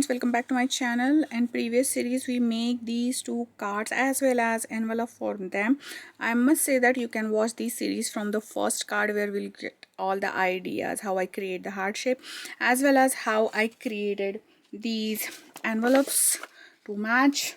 friends, welcome back to my channel. In previous series we make these two cards as well as envelope for them. I must say that you can watch these series from the first card where we'll get all the ideas how I create the heart shape as well as how I created these envelopes to match,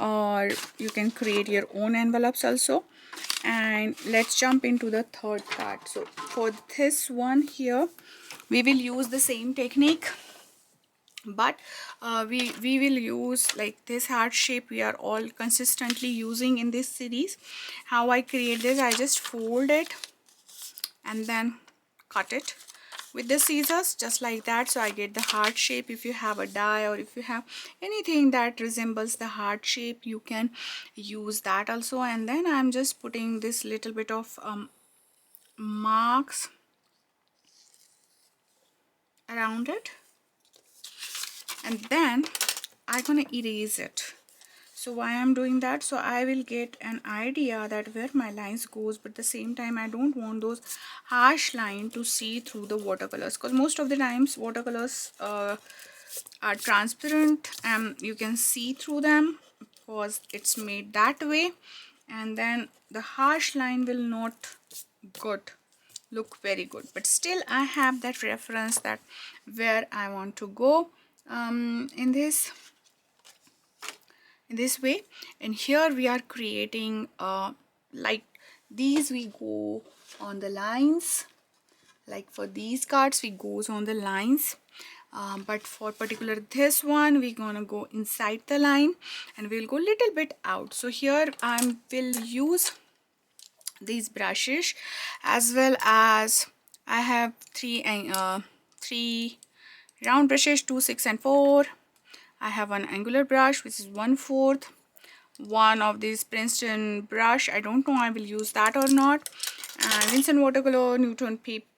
or you can create your own envelopes also. And let's jump into the third card. So for this one here we will use the same technique, but we will use like this heart shape we are all consistently using in this series. How I create this, I just fold it and then cut it with the scissors just like that, so I get the heart shape. If you have a die or if you have anything that resembles the heart shape, you can use that also. And then I'm just putting this little bit of marks around it, and then I'm gonna erase it. So why I'm doing that, so I will get an idea that where my lines goes, but at the same time I don't want those harsh line to see through the watercolors, because most of the times watercolors are transparent and you can see through them because it's made that way, and then the harsh line will not good look very good. But still I have that reference that where I want to go in this way. And here we are creating like these, we go on the lines, like for these cards we goes on the lines, but for particular this one we're gonna go inside the line and we'll go little bit out. So here I will use these brushes as well as I have three round brushes, 2, 6 and 4. I have one angular brush which is 1/4, one of these Princeton brush, I don't know I will use that or not, and Vincent watercolor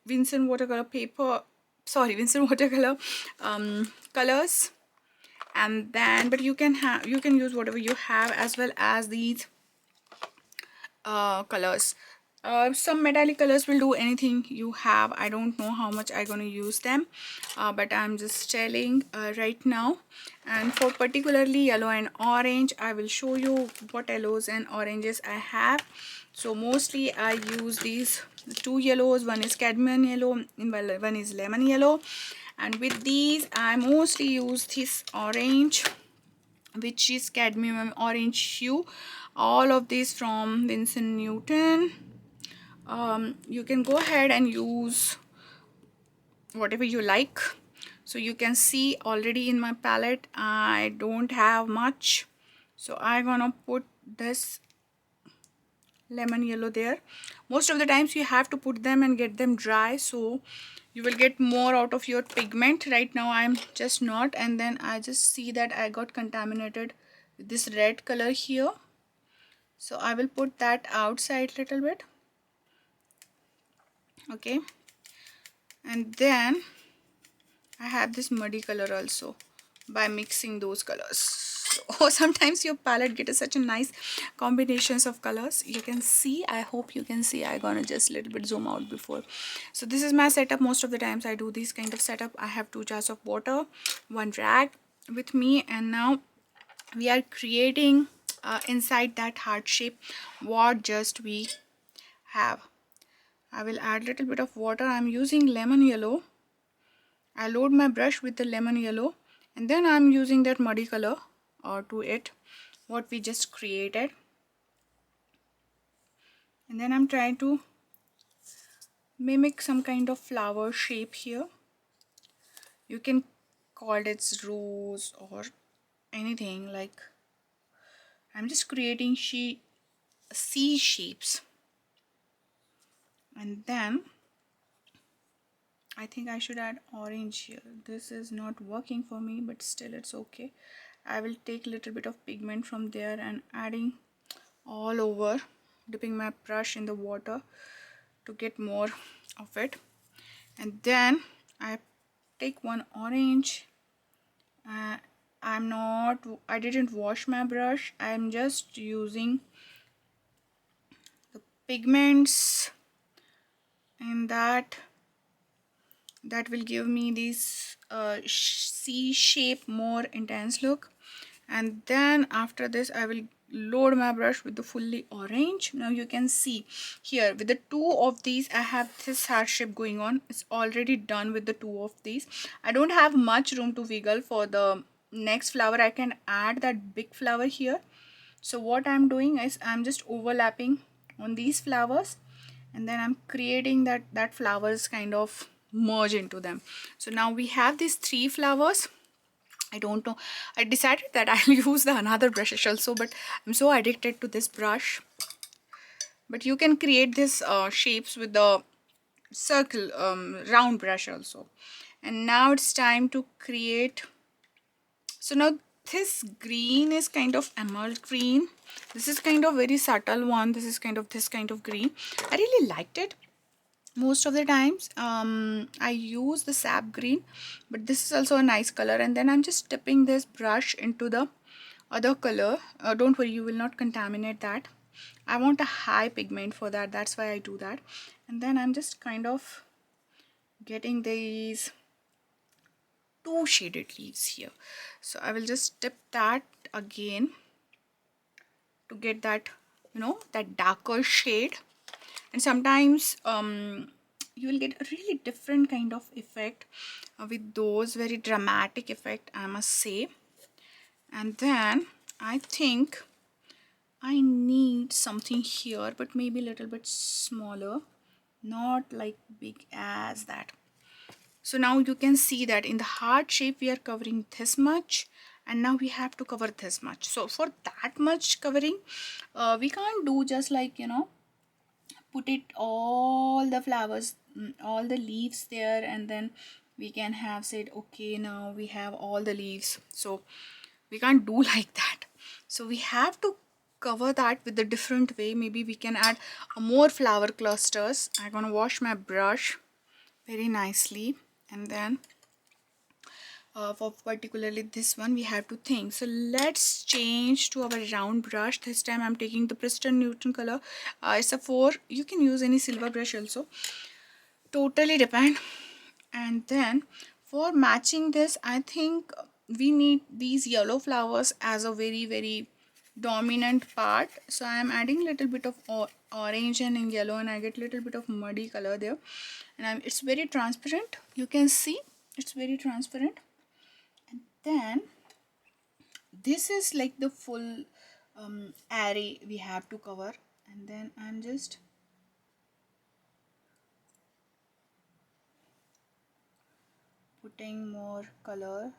Vincent watercolor colors. And then but you can use whatever you have as well as these colors. Some metallic colors will do, anything you have. I don't know how much I'm gonna use them, but I'm just telling right now. And for particularly yellow and orange, I will show you what yellows and oranges I have. So mostly I use these two yellows, one is cadmium yellow and one is lemon yellow. And with these I mostly use this orange, which is cadmium orange hue. All of these from Vincent Newton. You can go ahead and use whatever you like. So you can see already in my palette I don't have much, so I'm gonna put this lemon yellow there. Most of the times you have to put them and get them dry, so you will get more out of your pigment. Right now I'm just not, and then I just see that I got contaminated with this red color here, so I will put that outside little bit. Okay, and then I have this muddy color also by mixing those colors. So sometimes your palette gets such a nice combinations of colors. You can see, I hope you can see, I'm gonna just a little bit zoom out before. So this is my setup. Most of the times I do this kind of setup. I have 2 jars of water, 1 rag with me, and now we are creating inside that heart shape what just we have. I will add a little bit of water. I'm using lemon yellow. I load my brush with the lemon yellow, and then I'm using that muddy color to it what we just created, and then I'm trying to mimic some kind of flower shape here. You can call it rose or anything, like I'm just creating C shapes. And then I think I should add orange here. This is not working for me, but still it's okay. I will take a little bit of pigment from there and adding all over, dipping my brush in the water to get more of it. And then I take one orange. I didn't wash my brush. I'm just using the pigments in that that will give me this C shape, more intense look. And then after this I will load my brush with the fully orange. Now you can see here with the two of these I have this heart shape going on. It's already done with the two of these. I don't have much room to wiggle for the next flower. I can add that big flower here. So what I'm doing is I'm just overlapping on these flowers, and then I'm creating that flowers kind of merge into them. So now we have these three flowers. I don't know, I decided that I'll use the another brushes also, but I'm so addicted to this brush. But you can create this shapes with the circle round brush also. And now it's time to create. So now this green is kind of emerald green. This is kind of very subtle one. This is kind of this kind of green. I really liked it. Most of the times I use the sap green, but this is also a nice color. And then I'm just dipping this brush into the other color. Don't worry, you will not contaminate that. I want a high pigment for that, that's why I do that. And then I'm just kind of getting these two shaded leaves here. So I will just dip that again to get that, you know, that darker shade. And sometimes you will get a really different kind of effect with those very dramatic effect, I must say. And then I think I need something here, but maybe a little bit smaller, not like big as that. So now you can see that in the heart shape we are covering this much, and now we have to cover this much. So for that much covering, we can't do just like, you know, put it all the flowers, all the leaves there, and then we can have said, okay, now we have all the leaves. So we can't do like that. So we have to cover that with a different way. Maybe we can add more flower clusters. I'm gonna wash my brush very nicely, and then for particularly this one we have to think. So let's change to our round brush. This time I'm taking the Preston Newton color. It's a 4. You can use any silver brush also, totally depend. And then for matching this, I think we need these yellow flowers as a very dominant part. So I am adding little bit of orange and in yellow, and I get little bit of muddy color there. And it's very transparent, you can see it's very transparent. And then this is like the full array we have to cover. And then I'm just putting more color.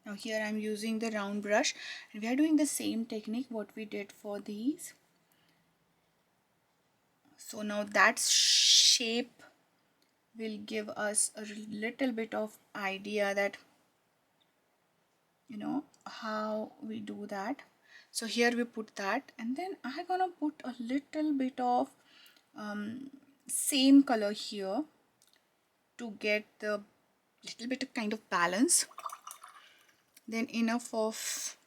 Now here I'm using the round brush, and we are doing the same technique what we did for these. So now that shape will give us a little bit of idea that, you know, how we do that. So here we put that, and then I'm gonna put a little bit of same color here to get the little bit of kind of balance. Then enough of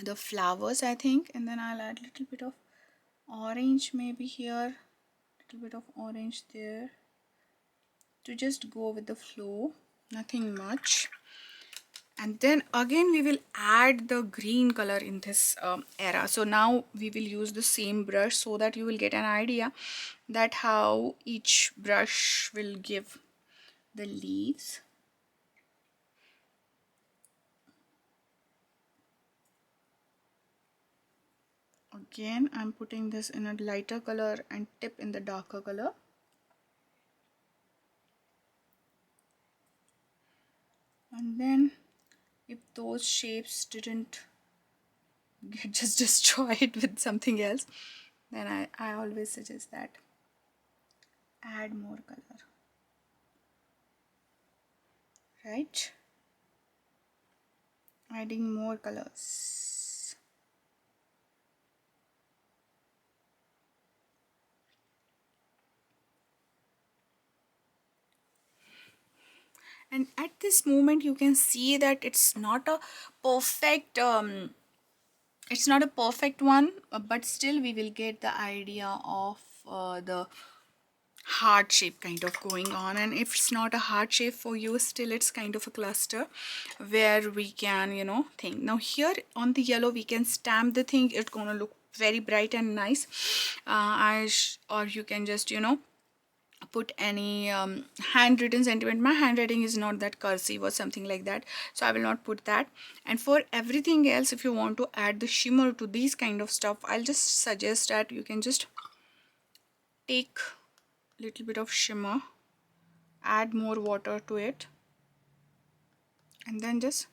the flowers, I think. And then I'll add a little bit of orange maybe here, little bit of orange there, to just go with the flow, nothing much. And then again we will add the green color in this era. So now we will use the same brush so that you will get an idea that how each brush will give the leaves. Again I'm putting this in a lighter color and tip in the darker color. And then if those shapes didn't get just destroyed with something else, then I always suggest that add more color, right? Adding more colors. And at this moment you can see that it's not a perfect one, but still we will get the idea of the heart shape kind of going on, and if it's not a heart shape for you, still it's kind of a cluster where we can, you know, think. Now here on the yellow we can stamp the thing. It's gonna look very bright and nice. Or you can just, you know, put any handwritten sentiment. My handwriting is not that cursive or something like that, so I will not put that. And for everything else, if you want to add the shimmer to these kind of stuff, I'll just suggest that you can just take little bit of shimmer, add more water to it, and then just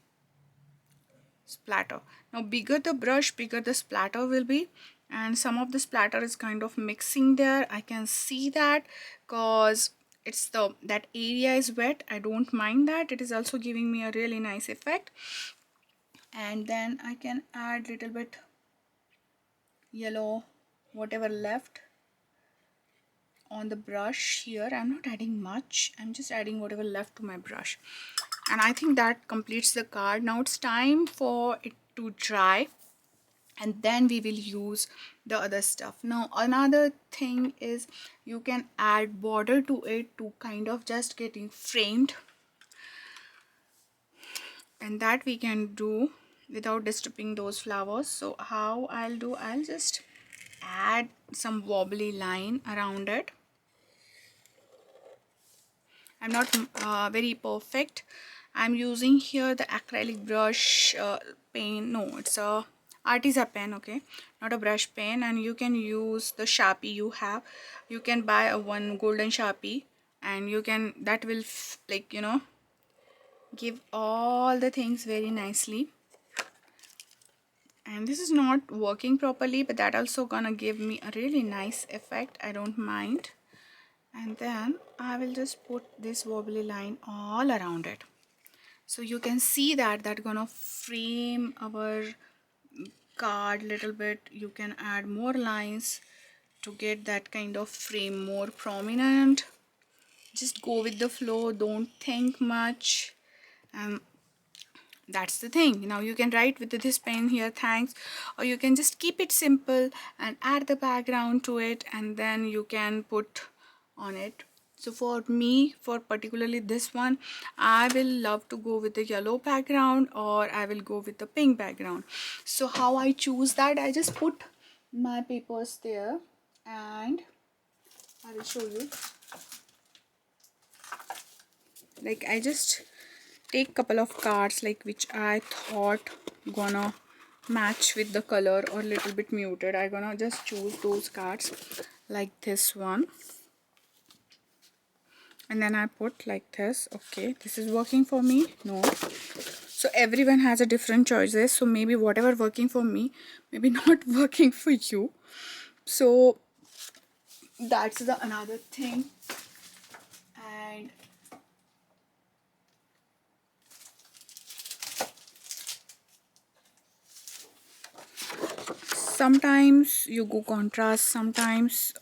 splatter. Now bigger the brush, bigger the splatter will be, and some of the splatter is kind of mixing there. I can see that because it's that area is wet. I don't mind that. It is also giving me a really nice effect. And then I can add little bit yellow, whatever left on the brush here. I'm not adding much, I'm just adding whatever left to my brush, and I think that completes the card. Now it's time for it to dry, and then we will use the other stuff. Now another thing is you can add border to it to kind of just getting framed, and that we can do without disturbing those flowers. So how I'll just add some wobbly line around it. I'm not very perfect. I'm using here the acrylic brush pen. No, it's a artisan pen, okay, not a brush pen. And you can use the Sharpie you have. You can buy a one golden Sharpie, and you can, that will like, you know, give all the things very nicely. And this is not working properly, but that also gonna give me a really nice effect. I don't mind. And then I will just put this wobbly line all around it, so you can see that gonna frame our card little bit. You can add more lines to get that kind of frame more prominent. Just go with the flow, don't think much. That's the thing. Now you can write with this pen here, thanks, or you can just keep it simple and add the background to it, and then you can put on it. So for me, for particularly this one, I will love to go with the yellow background, or I will go with the pink background. So how I choose that, I just put my papers there, and I will show you. Like I just take couple of cards like which I thought gonna match with the color or little bit muted. I gonna just choose those cards like this one, and then I put like this. Okay, this is working for me. No, so everyone has a different choices, so maybe whatever working for me maybe not working for you. So that's the another thing. And sometimes you go contrast, sometimes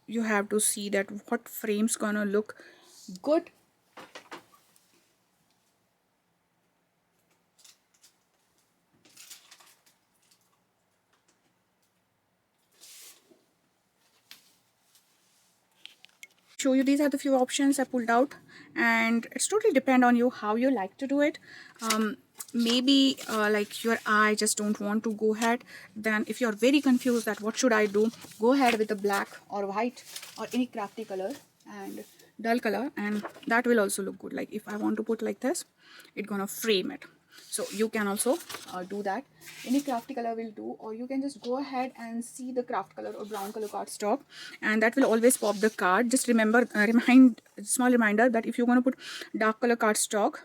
you have to see that what frame's gonna look good. Show you, these are the few options I pulled out, and it's totally depend on you how you like to do it. Maybe like your eye just don't want to go ahead, then if you're very confused that what should I do, go ahead with the black or white or any crafty color and dull color, and that will also look good. Like if I want to put like this, it's gonna frame it. So you can also do that. Any crafty color will do, or you can just go ahead and see the craft color or brown color cardstock, and that will always pop the card. Just remember, small reminder that if you want to put dark color cardstock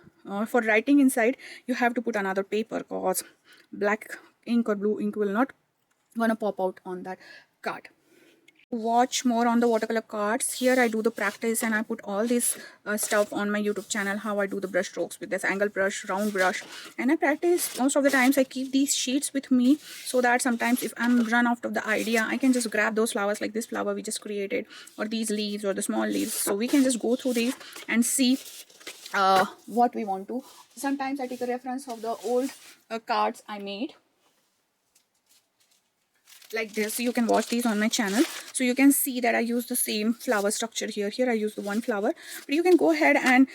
for writing inside, you have to put another paper, cause black ink or blue ink will not gonna pop out on that card. Watch more on the watercolor cards. Here I do the practice, and I put all this stuff on my YouTube channel, how I do the brush strokes with this angle brush, round brush, and I practice. Most of the times I keep these sheets with me, so that sometimes if I'm run out of the idea, I can just grab those flowers, like this flower we just created, or these leaves or the small leaves. So we can just go through these and see what we want to. Sometimes I take a reference of the old cards I made. like this. You can watch these on my channel, so you can see that I use the same flower structure here. I use the one flower, but you can go ahead and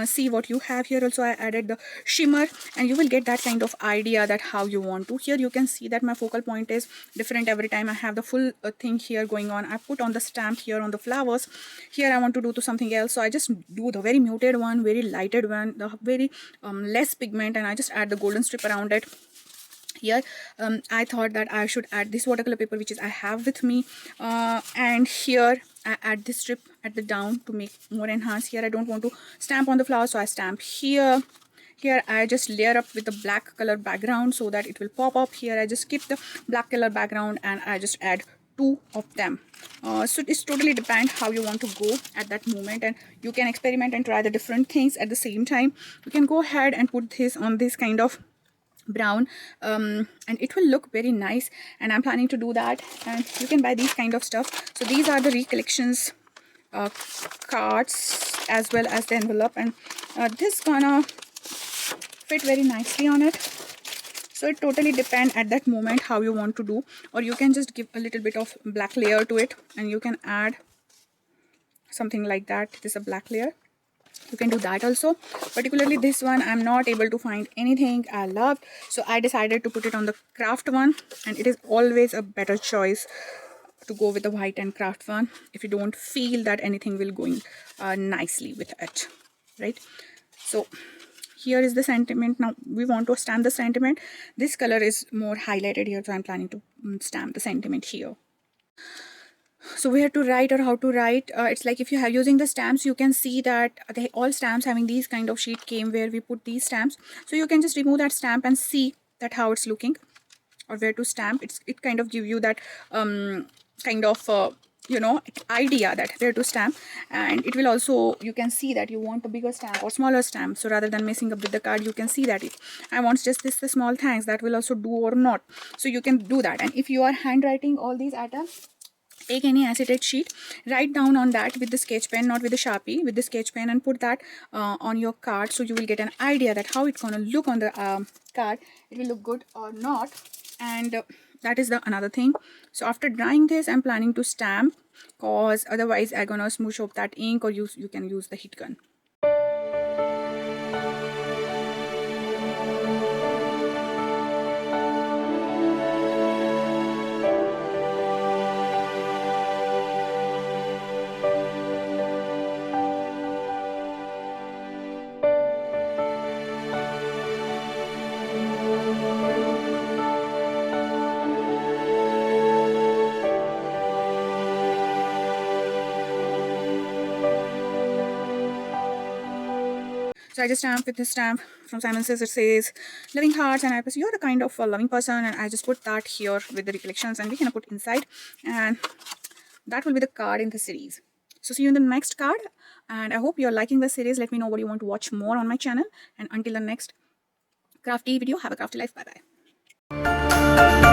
see what you have here. Also I added the shimmer, and you will get that kind of idea that how you want to. Here you can see that my focal point is different every time. I have the full thing here going on. I put on the stamp here on the flowers. Here I want to do to something else, so I just do the very muted one, very lighted one, the very less pigment, and I just add the golden strip around it. Here I thought that I should add this watercolor paper, which is I have with me, and here I add this strip at the down to make more enhanced. Here I don't want to stamp on the flower, so I stamp here. Here I just layer up with the black color background so that it will pop up. Here I just skip the black color background and I just add 2 of them. So it's totally depend how you want to go at that moment, and you can experiment and try the different things at the same time. You can go ahead and put this on this kind of brown, and it will look very nice, and I'm planning to do that. And you can buy these kind of stuff. So these are the recollections cards as well as the envelope, and this gonna fit very nicely on it. So it totally depends at that moment how you want to do, or you can just give a little bit of black layer to it, and you can add something like that. This is a black layer. You can do that also. Particularly this one I'm not able to find anything I love, so I decided to put it on the craft one, and it is always a better choice to go with the white and craft one if you don't feel that anything will going nicely with it, right? So here is the sentiment. Now we want to stamp the sentiment. This color is more highlighted here, so I'm planning to stamp the sentiment here. So where to write or how to write, it's like if you are using the stamps, you can see that they all stamps having these kind of sheet came where we put these stamps, so you can just remove that stamp and see that how it's looking or where to stamp. It kind of give you that kind of idea that where to stamp. And it will also, you can see that you want a bigger stamp or smaller stamp, so rather than messing up with the card, you can see that if I want just this the small things, that will also do or not, so you can do that. And if you are handwriting all these items, take any acetate sheet, write down on that with the sketch pen, not with the Sharpie, with the sketch pen, and put that on your card, so you will get an idea that how it's gonna look on the card. It will look good or not. And that is the another thing. So after drying this, I'm planning to stamp, cause otherwise I'm gonna smoosh up that ink, or you can use the heat gun. So I just stamp with this stamp from Simon Says. It says loving hearts, and I press you're the kind of a loving person, and I just put that here with the recollections, and we can put inside, and that will be the card in the series. So see you in the next card, and I hope you're liking the series. Let me know what you want to watch more on my channel, and until the next crafty video, have a crafty life. Bye bye.